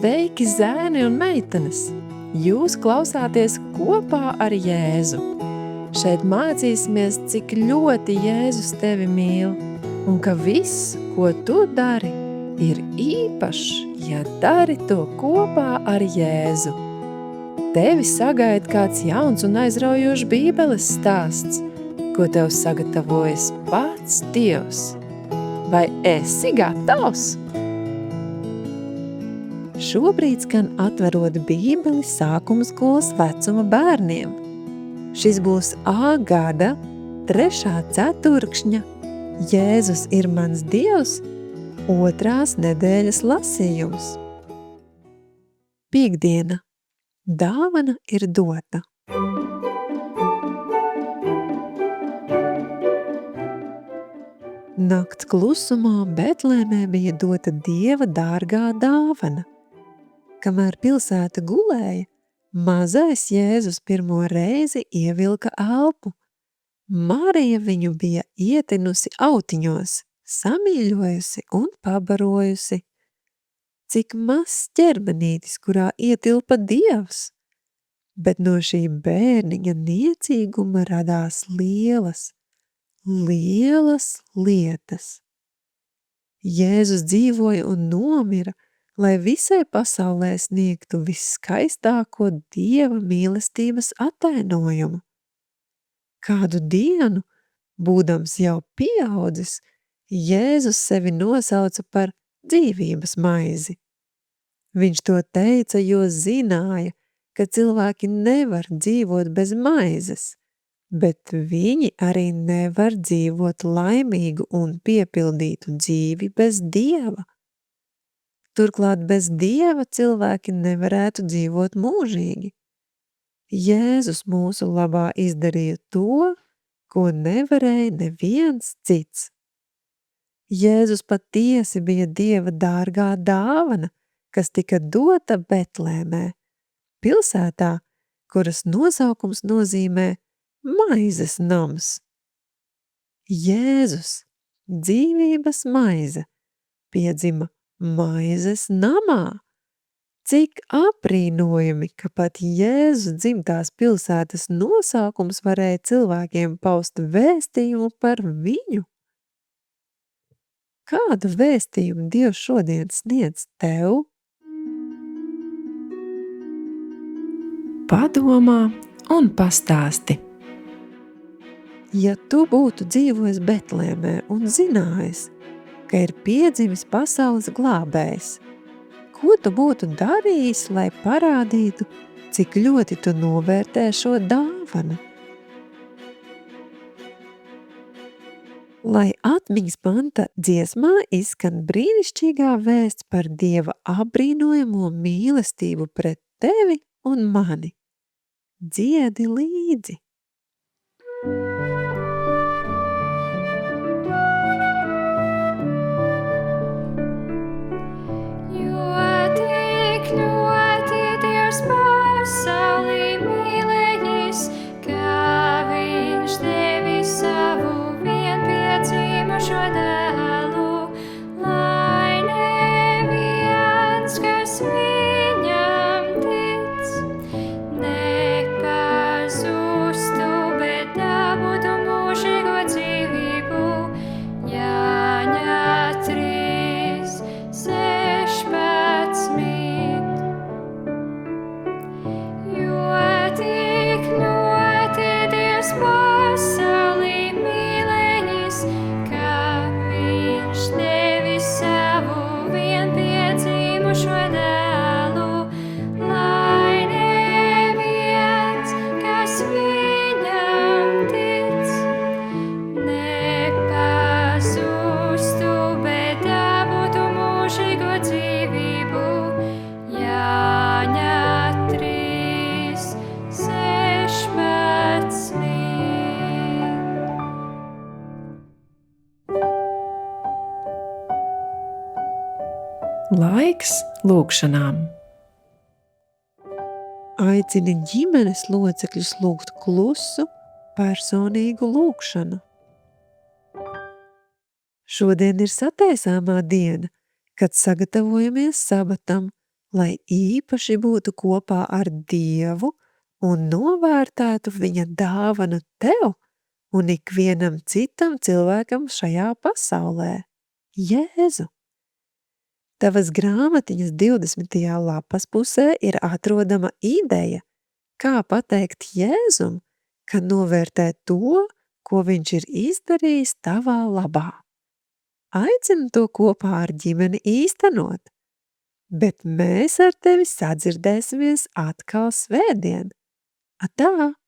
Sveiki, zēni un meitenes! Jūs klausāties kopā ar Jēzu. Šeit mācīsimies, cik ļoti Jēzus tevi mīl un ka viss, ko tu dari, ir īpašs, ja dari to kopā ar Jēzu. Tevi sagaida kāds jauns un aizraujošs Bībeles stāsts, ko tev sagatavojas pats Dievs. Vai esi gatavs? Šobrīd skan atverot Bībeli sākuma skolas vecuma bērniem. Šis būs A gada 3. ceturkšņa Jēzus ir mans Dievs 2. nedēļas lasījums. Piektdiena. Dāvana ir dota. Nakts klusumā Betlēmē bija dota Dieva dārgā dāvana. Kamēr pilsēta gulēja, mazais Jēzus pirmo reizi ievilka elpu. Marija viņu bija ietinusi autiņos, samīļojusi un pabarojusi. Cik mazs ķermenītis, kurā ietilpa Dievs, bet no šī bērniņa niecīguma radās lielas lietas. Jēzus dzīvoja un nomira, lai visai pasaulē sniegtu visskaistāko Dieva mīlestības atainojumu. Kādu dienu, būdams jau pieaudzis, Jēzus sevi nosauca par dzīvības maizi. Viņš to teica, jo zināja, ka cilvēki nevar dzīvot bez maizes, bet viņi arī nevar dzīvot laimīgu un piepildītu dzīvi bez Dieva. Turklāt bez Dieva cilvēki nevarētu dzīvot mūžīgi. Jēzus mūsu labā izdarīja to, ko nevarēja neviens cits. Jēzus patiesi bija Dieva dārgā dāvana, kas tika dota Betlēmē, pilsētā, kuras nosaukums nozīmē maizes nams. Jēzus, dzīvības maize, piedzima maizes namā. Cik aprīnojami, ka pat Jēzus dzimtās pilsētas nosaukums varēja cilvēkiem paust vēstījumu par viņu. Kādu vēstījumu Dievs šodien sniedz tev? Padomā un pastāsti. Ja tu būtu dzīvojis Betlēmē un zinājis, ka ir piedzimis pasaules glābējs, ko tu būtu darījis, lai parādītu, cik ļoti tu novērtē šo dāvanu? Lai atmiņas panta dziesmā izskan brīnišķīgā vēsts par Dieva apbrīnojamo mīlestību pret tevi un mani. Dziedi līdzi! Pasauli mīlējis, ka viņš devi savu vienpiedzimušo dēlu, lai neviens, kas viņam tic, nepazustu, bet dabūtu mūžīgo dzīvību. Jāņa 3:16. Pasauli mīlējis, ka viņš devi savu vienpiedzimušo dēlu, lai neviens, kas viņam tic, nepazustu, bet dabūtu mūžīgo dzīvību. Jāņa 3:16. Laiks lūgšanām. Aicini ģimenes locekļus lūgt klusu, personīgu lūgšanu. Šodien ir sataisāmā diena, kad sagatavojamies sabatam lai īpaši būtu kopā ar Dievu un novērtētu viņa dāvanu tev un ikvienam citam cilvēkam šajā pasaulē. Jēzu! Tavas grāmatiņas 20. lapas pusē ir atrodama ideja, kā pateikt Jēzum, ka novērtē to, ko viņš ir izdarījis tavā labā. Aicinu to kopā ar ģimeni īstenot, bet mēs ar tevi sadzirdēsimies atkal svētdien. Atā!